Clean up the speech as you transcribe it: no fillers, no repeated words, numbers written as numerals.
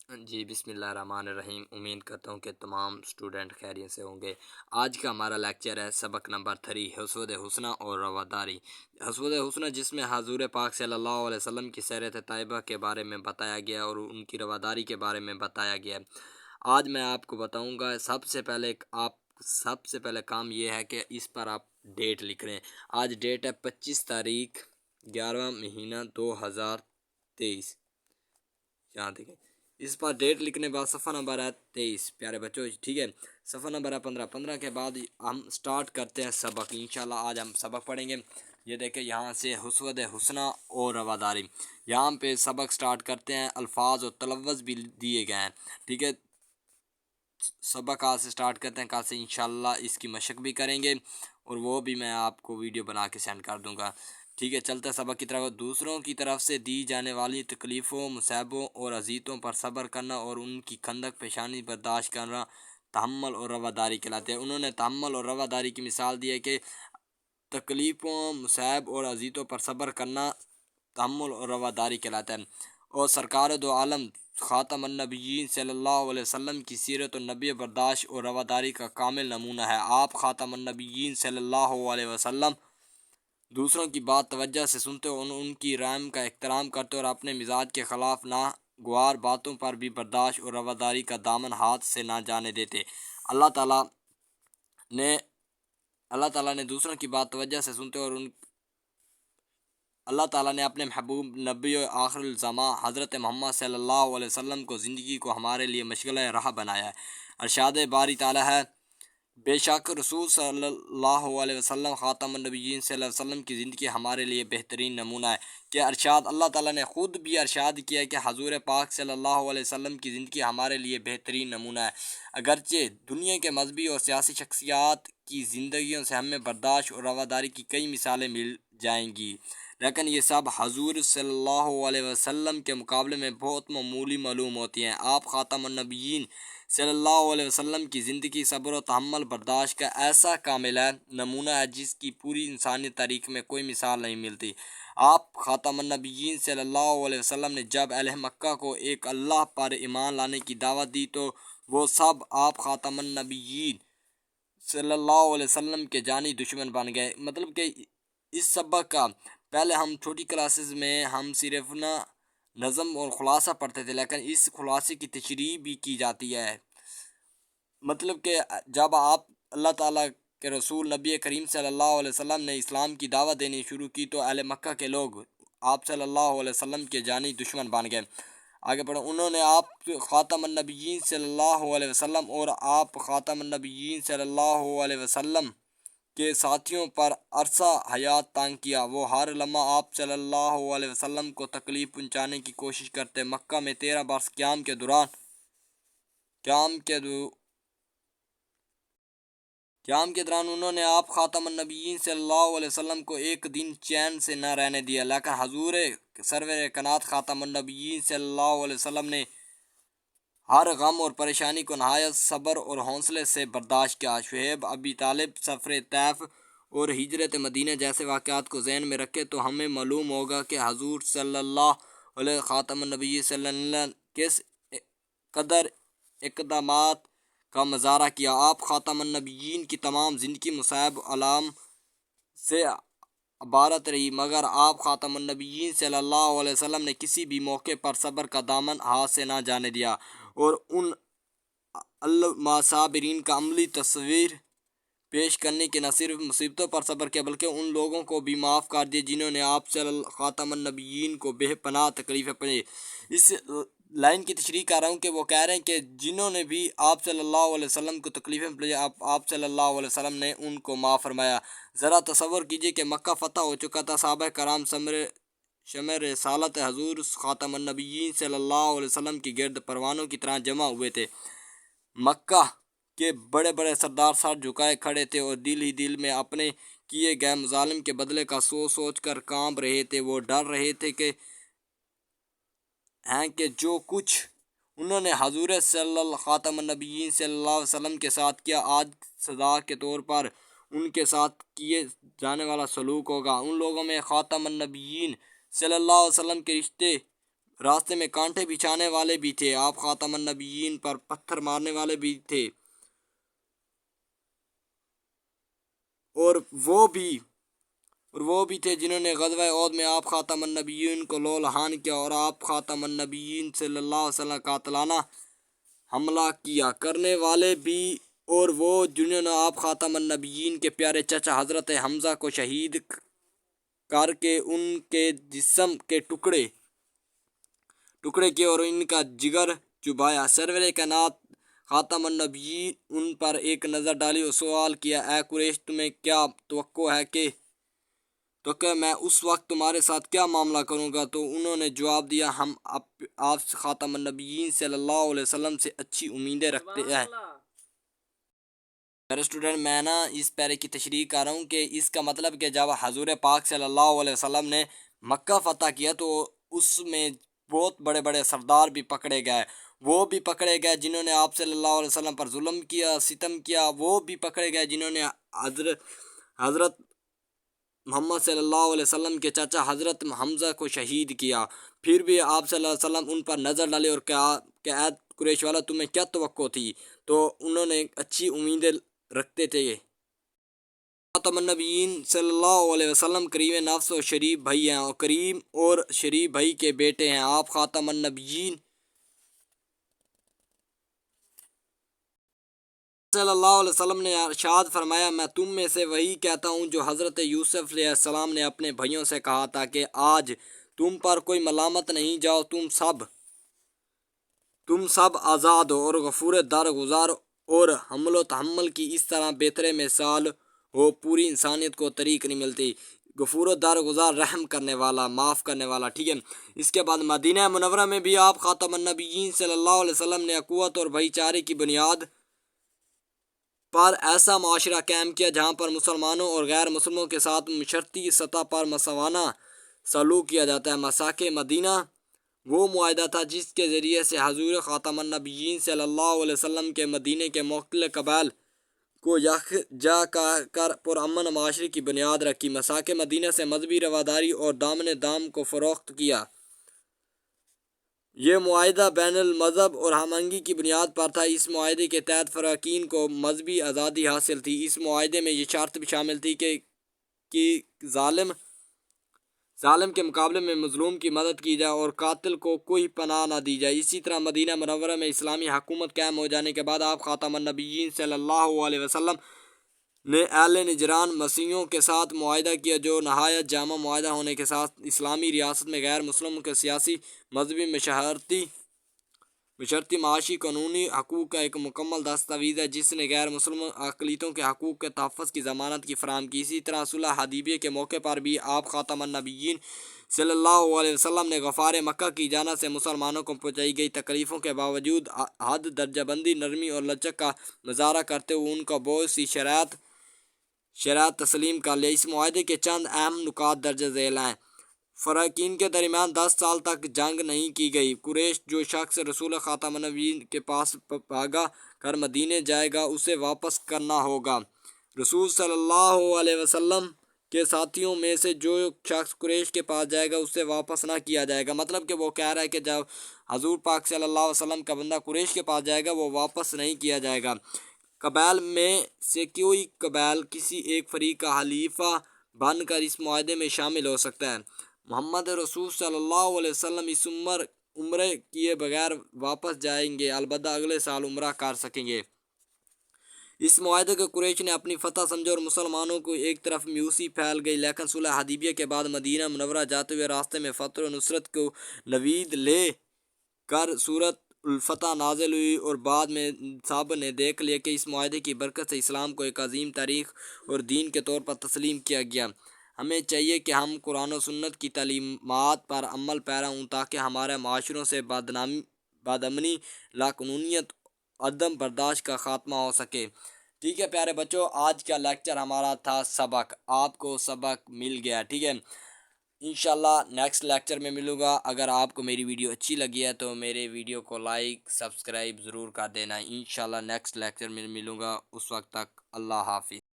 جی بسم اللہ الرحمن الرحیم۔ امید کرتا ہوں کہ تمام اسٹوڈنٹ خیریت سے ہوں گے۔ آج کا ہمارا لیکچر ہے سبق نمبر 3، حسود حسنہ اور رواداری۔ حسود حسنہ جس میں حضور پاک صلی اللہ علیہ وسلم کی سیرت طیبہ کے بارے میں بتایا گیا اور ان کی رواداری کے بارے میں بتایا گیا۔ آج میں آپ کو بتاؤں گا سب سے پہلے کام یہ ہے کہ اس پر آپ ڈیٹ لکھ رہے ہیں۔ آج ڈیٹ ہے 25 تاریخ 11واں مہینہ 2023۔ یہاں دیکھیں، اس پر ڈیٹ لکھنے کے بعد صفحہ نمبر ہے 23 پیارے بچوں، ٹھیک ہے۔ صفحہ نمبر ہے 15 کے بعد ہم سٹارٹ کرتے ہیں سبق۔ انشاءاللہ آج ہم سبق پڑھیں گے۔ یہ دیکھیں یہاں سے حسود حسنہ اور رواداری، یہاں پہ سبق سٹارٹ کرتے ہیں۔ الفاظ اور تلفظ بھی دیے گئے ہیں، ٹھیک ہے۔ سبق آج سے سٹارٹ کرتے ہیں، کل سے انشاءاللہ اس کی مشق بھی کریں گے اور وہ بھی میں آپ کو ویڈیو بنا کے سینڈ کر دوں گا، ٹھیک ہے۔ چلتا سبق کی طرف۔ دوسروں کی طرف سے دی جانے والی تکلیفوں، مصائبوں اور اذیتوں پر صبر کرنا اور ان کی خندق پیشانی برداشت کرنا تحمل اور رواداری کہلاتے ہیں۔ انہوں نے تحمل اور رواداری کی مثال دی ہے کہ تکلیفوں، مصائب اور اذیتوں پر صبر کرنا تحمل اور رواداری کہلاتا ہے۔ اور سرکار دو عالم خاتم النبیین صلی اللہ علیہ وسلم کی سیرت و نبی برداشت اور رواداری کا کامل نمونہ ہے۔ آپ خاتم النبیین صلی اللہ علیہ وسلم دوسروں کی بات توجہ سے سنتے اور ان کی رائے کا احترام کرتے اور اپنے مزاج کے خلاف ناگوار باتوں پر بھی برداشت اور رواداری کا دامن ہاتھ سے نہ جانے دیتے۔ اللہ تعالیٰ نے دوسروں کی بات توجہ سے سنتے اور اللہ تعالیٰ نے اپنے محبوب نبی و آخر الزماں حضرت محمد صلی اللہ علیہ وسلم کو زندگی کو ہمارے لیے مشغلہ راہ بنایا ہے۔ ارشاد باری تعالیٰ ہے، بے شک رسول صلی اللہ علیہ وسلم خاتم النبیین صلی اللہ علیہ وسلم کی زندگی ہمارے لیے بہترین نمونہ ہے۔ کہ ارشاد اللہ تعالیٰ نے خود بھی ارشاد کیا ہے کہ حضور پاک صلی اللہ علیہ وسلم کی زندگی ہمارے لیے بہترین نمونہ ہے۔ اگرچہ دنیا کے مذہبی اور سیاسی شخصیات کی زندگیوں سے ہمیں برداشت اور رواداری کی کئی مثالیں مل جائیں گی، لیکن یہ سب حضور صلی اللہ علیہ وسلم کے مقابلے میں بہت معمولی معلوم ہوتی ہیں۔ آپ خاتم النبیین صلی اللہ علیہ وسلم کی زندگی صبر و تحمل برداشت کا ایسا کامل نمونہ ہے جس کی پوری انسانی تاریخ میں کوئی مثال نہیں ملتی۔ آپ خاتم النبیین صلی اللہ علیہ وسلم نے جب اہل مکہ کو ایک اللہ پر ایمان لانے کی دعوت دی تو وہ سب آپ خاتم النبیین صلی اللہ علیہ وسلم کے جانی دشمن بن گئے۔ مطلب کہ اس سبق کا پہلے ہم چھوٹی کلاسز میں ہم صرف نظم اور خلاصہ پڑھتے تھے، لیکن اس خلاصے کی تشریح بھی کی جاتی ہے۔ مطلب کہ جب آپ اللہ تعالیٰ کے رسول نبی کریم صلی اللہ علیہ وسلم نے اسلام کی دعوت دینی شروع کی تو اہل مکہ کے لوگ آپ صلی اللہ علیہ وسلم کے جانی دشمن بن گئے۔ آگے پڑھو، انہوں نے آپ خاتم النبیین صلی اللہ علیہ وسلم اور آپ خاتم النبیین صلی اللہ علیہ وسلم کے ساتھیوں پر عرصہ حیات تنگ کیا۔ وہ ہر لمحہ آپ صلی اللہ علیہ وسلم کو تکلیف پہنچانے کی کوشش کرتے۔ مکہ میں 13 برس قیام کے دوران انہوں نے آپ خاتم النبیین صلی اللہ علیہ وسلم کو ایک دن چین سے نہ رہنے دیا، لیکن حضور سرور کائنات خاتم النبیین صلی اللہ علیہ وسلم نے ہر غم اور پریشانی کو نہایت صبر اور حوصلے سے برداشت کیا۔ شعیب، ابی طالب، سفر طیف اور ہجرت مدینہ جیسے واقعات کو ذہن میں رکھے تو ہمیں معلوم ہوگا کہ حضور صلی اللہ علیہ خاتم النبی صلی اللہ علیہ وسلم کس قدر اقدامات کا مظاہرہ کیا۔ آپ خاتم النبیین کی تمام زندگی مصائب علام سے عبارت رہی، مگر آپ خاتم النبیین صلی اللہ علیہ وسلم نے کسی بھی موقع پر صبر کا دامن ہاتھ سے نہ جانے دیا اور ان صابرین کا عملی تصویر پیش کرنے کے نہ صرف مصیبتوں پر صبر کیا بلکہ ان لوگوں کو بھی معاف کر دیا جنہوں نے آپ صلی خاتم النبیین کو بے پناہ تکلیفیں پہنچی۔ اس لائن کی تشریح کر رہا ہوں کہ وہ کہہ رہے ہیں کہ جنہوں نے بھی آپ صلی اللہ علیہ وسلم کو تکلیفیں پہنچی آپ صلی اللہ علیہ وسلم نے ان کو معاف فرمایا۔ ذرا تصور کیجئے کہ مکہ فتح ہو چکا تھا، صحابہ کرام شمع رسالت حضور خاتم النبیین صلی اللہ علیہ وسلم کی گرد پروانوں کی طرح جمع ہوئے تھے۔ مکہ کے بڑے بڑے سردار سر جھکائے کھڑے تھے اور دل ہی دل میں اپنے کیے گئے مظالم کے بدلے کا سوچ کر کانپ رہے تھے۔ وہ ڈر رہے تھے کہ جو کچھ انہوں نے حضور صلی اللہ خاتم النبیین صلی اللہ علیہ وسلم کے ساتھ کیا آج سزا کے طور پر ان کے ساتھ کیے جانے والا سلوک ہوگا۔ ان لوگوں میں خاتم النبیین صلی اللہ علیہ وسلم کے رشتے راستے میں کانٹے بچھانے والے بھی تھے، آپ خاتم النبیین پر پتھر مارنے والے بھی تھے، اور وہ بھی تھے جنہوں نے غزوہ احد میں آپ خاتم النبیین کو لو لہان کیا، اور آپ خاتم النبیین صلی اللہ علیہ وسلم قاتلانہ حملہ کیا کرنے والے بھی، اور وہ جنہوں نے آپ خاتم النبیین کے پیارے چچا حضرت حمزہ کو شہید کر کے ان کے جسم کے ٹکڑے کیے اور ان کا جگر چبایا۔ سرور کائنات خاتم النبیین ان پر ایک نظر ڈالی اور سوال کیا، اے قریش، تمہیں کیا توقع ہے کہ میں اس وقت تمہارے ساتھ کیا معاملہ کروں گا؟ تو انہوں نے جواب دیا، ہم آپ خاتم النبیین صلی اللہ علیہ وسلم سے اچھی امیدیں رکھتے ہیں۔ میرے اسٹوڈنٹ، میں اس پیرے کی تشریح کر رہا ہوں کہ اس کا مطلب کہ جب حضور پاک صلی اللہ علیہ وسلم نے مکہ فتح کیا تو اس میں بہت بڑے بڑے سردار بھی پکڑے گئے، وہ بھی پکڑے گئے جنہوں نے آپ صلی اللہ علیہ وسلم پر ظلم کیا، ستم کیا، وہ بھی پکڑے گئے جنہوں نے حضرت محمد صلی اللہ علیہ وسلم کے چچا حضرت حمزہ کو شہید کیا۔ پھر بھی آپ صلی اللہ علیہ وسلم ان پر نظر ڈالے اور کہا کہ اے قریش والا، تمہیں کیا توقع تھی؟ تو انہوں نے اچھی امیدیں رکھتے تھے۔ خاتم النبیین صلی اللہ علیہ وسلم کریم نفس اور شریف بھائی ہیں، اور کریم اور شریف بھائی کے بیٹے ہیں۔ آپ خاتم النبیین صلی اللہ علیہ وسلم نے ارشاد فرمایا، میں تم میں سے وہی کہتا ہوں جو حضرت یوسف علیہ السلام نے اپنے بھائیوں سے کہا تھا کہ آج تم پر کوئی ملامت نہیں، جاؤ تم سب آزاد ہو، اور غفور درگزار اور حمل و تحمل کی اس طرح بہتر مثال ہو پوری انسانیت کو طریق نہیں ملتی۔ غفور و درگزار، رحم کرنے والا، معاف کرنے والا، ٹھیک ہے۔ اس کے بعد مدینہ منورہ میں بھی آپ خاتم النبیین صلی اللہ علیہ وسلم نے اخوت اور بھائی چارے کی بنیاد پر ایسا معاشرہ قائم کیا جہاں پر مسلمانوں اور غیر مسلموں کے ساتھ معاشرتی سطح پر مساوانہ سلوک کیا جاتا ہے۔ مساق مدینہ وہ معاہدہ تھا جس کے ذریعے سے حضور خاتم النبیین صلی اللہ علیہ وسلم کے مدینہ کے مختلف قبائل کو یکجا کر پرامن معاشرے کی بنیاد رکھی۔ مساق مدینہ سے مذہبی رواداری اور دامن دام کو فروخت کیا۔ یہ معاہدہ بین المذہب اور ہم آہنگی کی بنیاد پر تھا۔ اس معاہدے کے تحت فریقین کو مذہبی آزادی حاصل تھی۔ اس معاہدے میں یہ شرط بھی شامل تھی کہ ظالم کے مقابلے میں مظلوم کی مدد کی جائے اور قاتل کو کوئی پناہ نہ دی جائے۔ اسی طرح مدینہ منورہ میں اسلامی حکومت قائم ہو جانے کے بعد آپ خاتم النبیین صلی اللہ علیہ وسلم نے اہل نجران مسیحیوں کے ساتھ معاہدہ کیا، جو نہایت جامع معاہدہ ہونے کے ساتھ اسلامی ریاست میں غیر مسلموں کے سیاسی، مذہبی، معاشرتی، معاشی، قانونی حقوق کا ایک مکمل دستاویز ہے، جس نے غیر مسلم اقلیتوں کے حقوق کے تحفظ کی ضمانت کی فراہم کی۔ اسی طرح صلح حدیبیہ کے موقع پر بھی آپ خاتم النبیین صلی اللہ علیہ وسلم نے غفار مکہ کی جانب سے مسلمانوں کو پہنچائی گئی تکلیفوں کے باوجود حد درجہ بندی، نرمی اور لچک کا مظاہرہ کرتے ہوئے ان کو بہت سی شرائط تسلیم کر لیا۔ اس معاہدے کے چند اہم نکات درج ذیل ہیں۔ فریقین کے درمیان 10 سال تک جنگ نہیں کی گئی۔ قریش جو شخص رسول خاتم النبیین کے پاس بھاگا کر مدینے جائے گا اسے واپس کرنا ہوگا۔ رسول صلی اللہ علیہ وسلم کے ساتھیوں میں سے جو شخص قریش کے پاس جائے گا اسے واپس نہ کیا جائے گا۔ مطلب کہ وہ کہہ رہا ہے کہ جب حضور پاک صلی اللہ علیہ وسلم کا بندہ قریش کے پاس جائے گا وہ واپس نہیں کیا جائے گا۔ قبائل میں سے کوئی قبائل کسی ایک فریق کا حلیفہ بن کر اس معاہدے میں شامل ہو سکتا ہے۔ محمد رسول صلی اللہ علیہ وسلم اس عمرے کیے بغیر واپس جائیں گے، البتہ اگلے سال عمرہ کر سکیں گے۔ اس معاہدے کو قریش نے اپنی فتح سمجھا اور مسلمانوں کو ایک طرف مایوسی پھیل گئی، لیکن صلح حدیبیہ کے بعد مدینہ منورہ جاتے ہوئے راستے میں فتح و نصرت کو نوید لے کر سورۃ الفتح نازل ہوئی، اور بعد میں سب نے دیکھ لیا کہ اس معاہدے کی برکت سے اسلام کو ایک عظیم تاریخ اور دین کے طور پر تسلیم کیا گیا۔ ہمیں چاہیے کہ ہم قرآن و سنت کی تعلیمات پر عمل پیرا ہوں تاکہ ہمارے معاشروں سے بدامنی، لاقانونیت، عدم برداشت کا خاتمہ ہو سکے۔ ٹھیک ہے پیارے بچوں، آج کا لیکچر ہمارا تھا سبق، آپ کو سبق مل گیا، ٹھیک ہے۔ انشاءاللہ نیکسٹ لیکچر میں ملوں گا۔ اگر آپ کو میری ویڈیو اچھی لگی ہے تو میرے ویڈیو کو لائک سبسکرائب ضرور کر دینا۔ انشاءاللہ نیکسٹ لیکچر میں ملوں گا، اس وقت تک اللہ حافظ۔